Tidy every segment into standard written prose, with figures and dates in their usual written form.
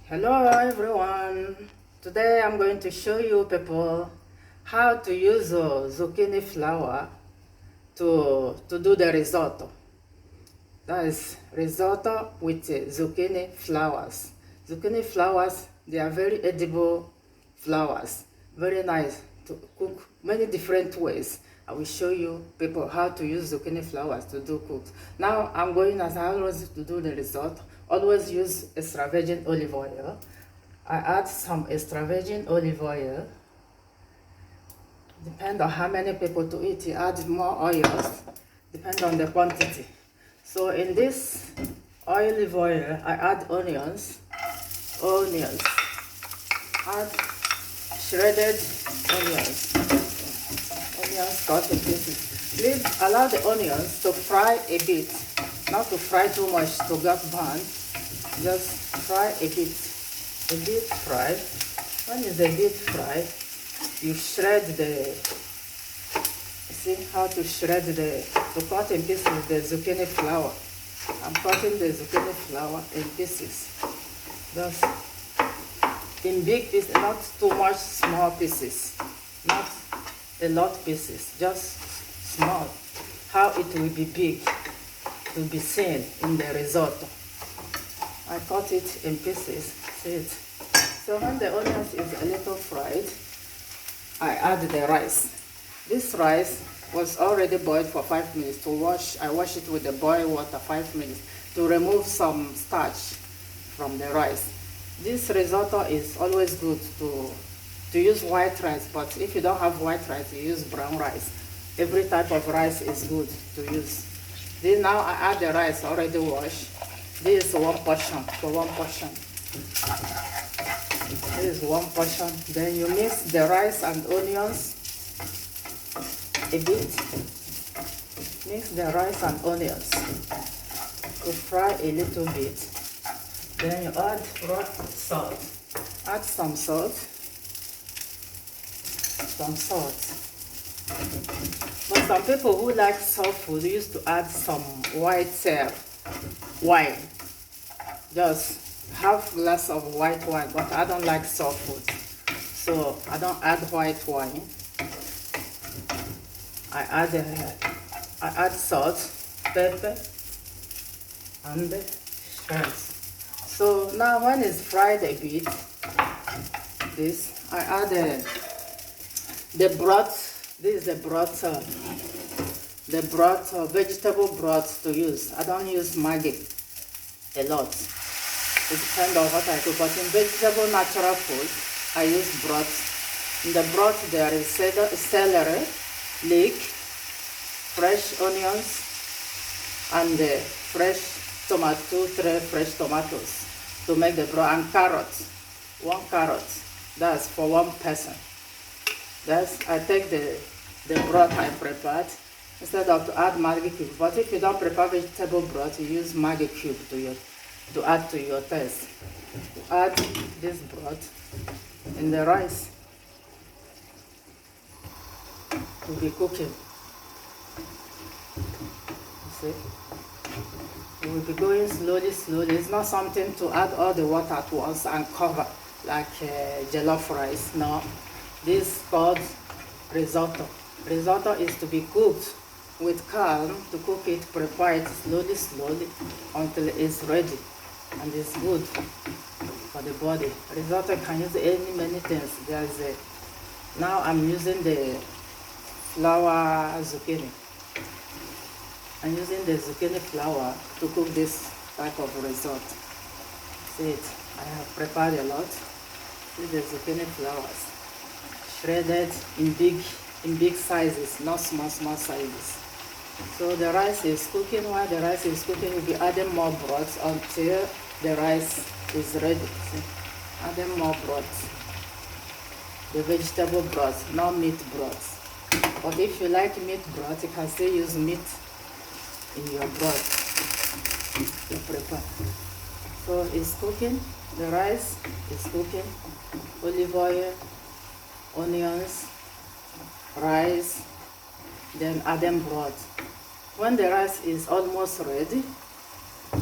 Hello everyone. Today I'm going to show you people how to use zucchini flour to do the risotto. That is risotto with zucchini flowers. Zucchini flowers, they are very edible flowers. Very nice to cook many different ways. I will show you people how to use zucchini flowers to do cooked. Now I'm going, as I always to do the risotto. Always use extra virgin olive oil. I add some extra virgin olive oil. Depend on how many people to eat, you add more oils. Depend on the quantity. So in this olive oil, I add onions. Add shredded onions. Onions cut in pieces. Please allow the onions to fry a bit. Not to fry too much to get burned. Just fry a bit fried. When it's a bit fried, you shred see how to shred to cut in pieces the zucchini flour. I'm cutting the zucchini flour in pieces. Just in big pieces, not too much small pieces. Not a lot pieces, just small. How it will be big to be seen in the risotto. I cut it in pieces, see it. So when the onions is a little fried, I add the rice. This rice was already boiled for 5 minutes to wash. I wash it with the boiled water 5 minutes to remove some starch from the rice. This risotto is always good to use white rice, but if you don't have white rice, you use brown rice. Every type of rice is good to use. Then now I add the rice already washed. This is one portion for one portion. This is one portion. Then you mix the rice and onions a bit. Mix the rice and onions to fry a little bit. Then you add rock salt. Add some salt. Some salt. But some people who like soft food used to add some white wine. Just half glass of white wine, but I don't like soft food, so I don't add white wine. I add salt, pepper, and shrimps. So now when it's fried a bit, I add the broth. This is the broth, vegetable broth to use. I don't use Maggi a lot. It depends on what I cook. But in vegetable natural food, I use broth. In the broth there is celery, leek, fresh onions, and fresh tomato, 3 fresh tomatoes to make the broth, and carrots. 1 carrot. That's for 1 person. I take the broth I prepared instead of to add Maggi cube. But if you don't prepare vegetable broth, you use Maggi cube to add to your taste. Add this broth in the rice to be cooking. You see? You will be going slowly. It's not something to add all the water at once and cover like jollof rice. No, this is called risotto. Risotto is to be cooked with calm, to cook it, prepare it slowly until it's ready and it's good for the body. Risotto can use many things. Now I'm using the flour zucchini. I'm using the zucchini flour to cook this type of risotto. See it, I have prepared a lot. See the zucchini flowers, shredded in big sizes, not small sizes. So the rice is cooking. While the rice is cooking, you'll be adding more broth until the rice is ready. See? Adding more broth. The vegetable broth, not meat broth. But if you like meat broth, you can still use meat in your broth to prepare. So it's cooking. The rice is cooking. Olive oil, onions, rice, then add them broth. When the rice is almost ready,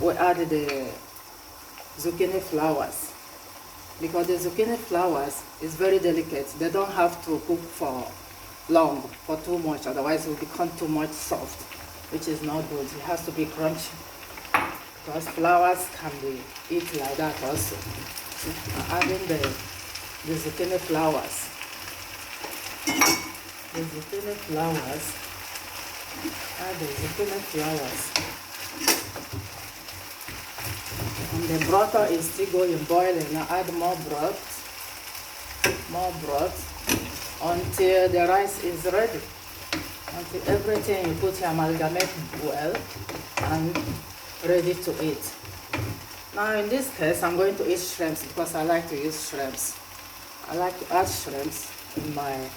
we add the zucchini flowers. because the zucchini flowers is very delicate. They don't have to cook for long, for too much, otherwise it will become too much soft, which is not good. It has to be crunchy, because flowers can be eaten like that also. I'm adding the zucchini flowers. The zucchini flowers. Add the zucchini flowers. And the broth is still going boiling. Now add more broth until the rice is ready. Until everything you put amalgamate well and ready to eat. Now in this case, I'm going to eat shrimps because I like to use shrimps. I like to add shrimps in my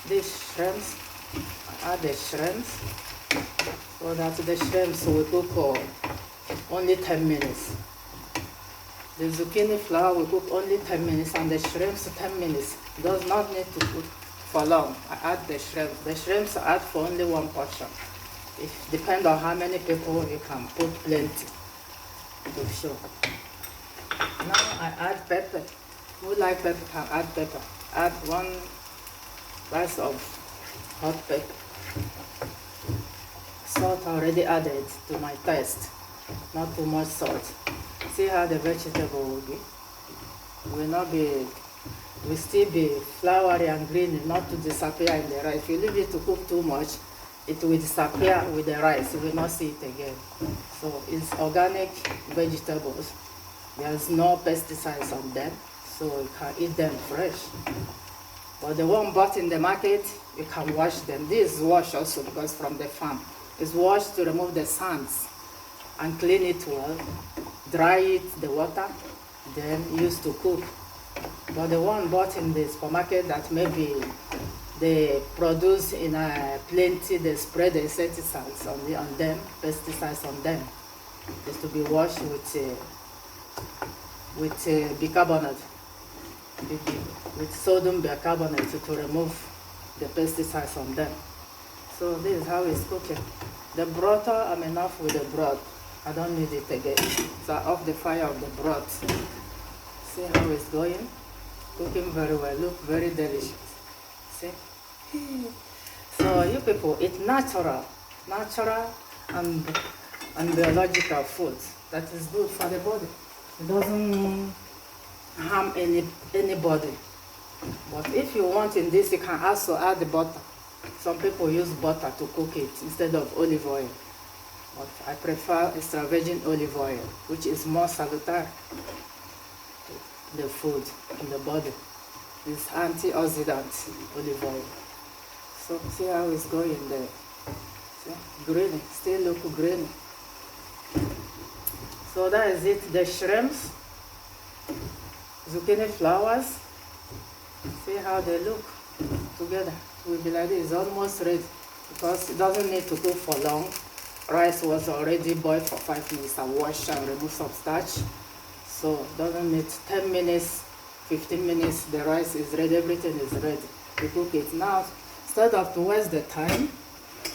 dish. Shrimps. I add the shrimps so that the shrimps will cook for only 10 minutes. The zucchini flour will cook only 10 minutes and the shrimps 10 minutes. Does not need to cook for long. I add the shrimps. The shrimps I add for only one portion. It depends on how many people you can put plenty to show. Now I add pepper. Who like pepper can add pepper. Add 1 slice of hot pepper. Salt already added to my taste. Not too much salt. See how the vegetable will be. Will still be floury and green, not to disappear in the rice. If you leave it to cook too much, it will disappear with the rice. You will not see it again. So it's organic vegetables. There's no pesticides on them, so you can eat them fresh. But the one bought in the market, you can wash them. This is washed also because from the farm. It's washed to remove the sands and clean it well, dry it, the water, then use to cook. But the one bought in the supermarket that maybe they produce in plenty, they spray the insecticides on them, pesticides on them. Is to be washed with bicarbonate, with sodium bicarbonate to remove the pesticides on them. So this is how it's cooking. The broth, I'm enough with the broth. I don't need it again. So off the fire of the broth. See how it's going? Cooking very well. Look very delicious. See? So you people eat natural and biological food. That is good for the body. It doesn't harm anybody. But if you want in this, you can also add the butter. Some people use butter to cook it instead of olive oil. But I prefer extra virgin olive oil, which is more salutary to the food in the body. It's antioxidant olive oil. So see how it's going there. See? Green, still look green. So that is it. The shrimps, zucchini flowers. See how they look together. It will be like this. It's almost ready because it doesn't need to cook for long. Rice was already boiled for 5 minutes. I washed and removed some starch. So it doesn't need 10 minutes, 15 minutes. The rice is ready. Everything is ready to cook it. Now, instead of to waste the time,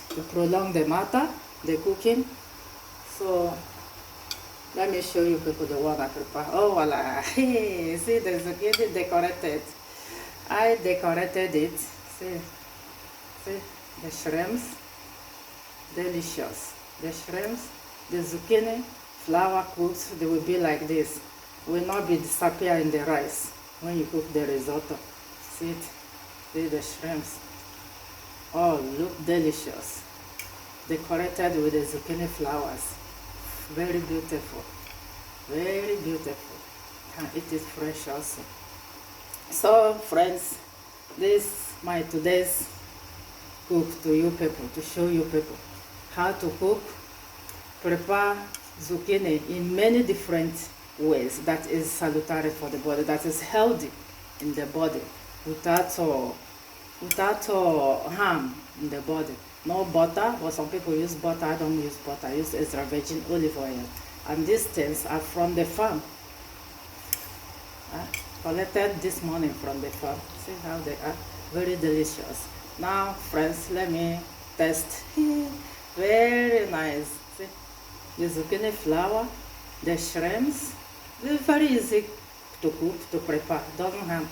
to prolong the matter, the cooking. So let me show you people the one I prepare. Oh, voila. See, the zucchini decorated. I decorated it. See, the shrimps, delicious. The shrimps, the zucchini, flour cooked, they will be like this. Will not be disappear in the rice when you cook the risotto. See it? See the shrimps. Oh, look delicious. Decorated with the zucchini flowers. Very beautiful. Very beautiful. Can eat it fresh also. So friends, this my today's cook to you people, to show you people how to cook, prepare zucchini in many different ways that is salutary for the body, that is healthy in the body, without harm in the body. No butter, but some people use butter. I don't use butter. I use extra virgin olive oil. And these things are from the farm. Collected this morning from the farm. See how they are? Very delicious. Now, friends, let me test. Very nice. See? The zucchini flour, the shrimps. It's very easy to cook, to prepare. Doesn't harm.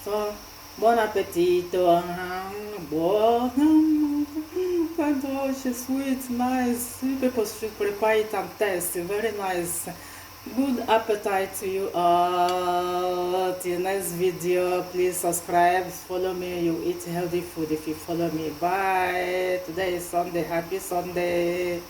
So, bon appetit. Bon. It's sweet, nice. You people should prepare it and taste. Very nice. Good appetite to you all. Till next video, please subscribe, follow me. You eat healthy food if you follow me. Bye. Today is Sunday. Happy Sunday.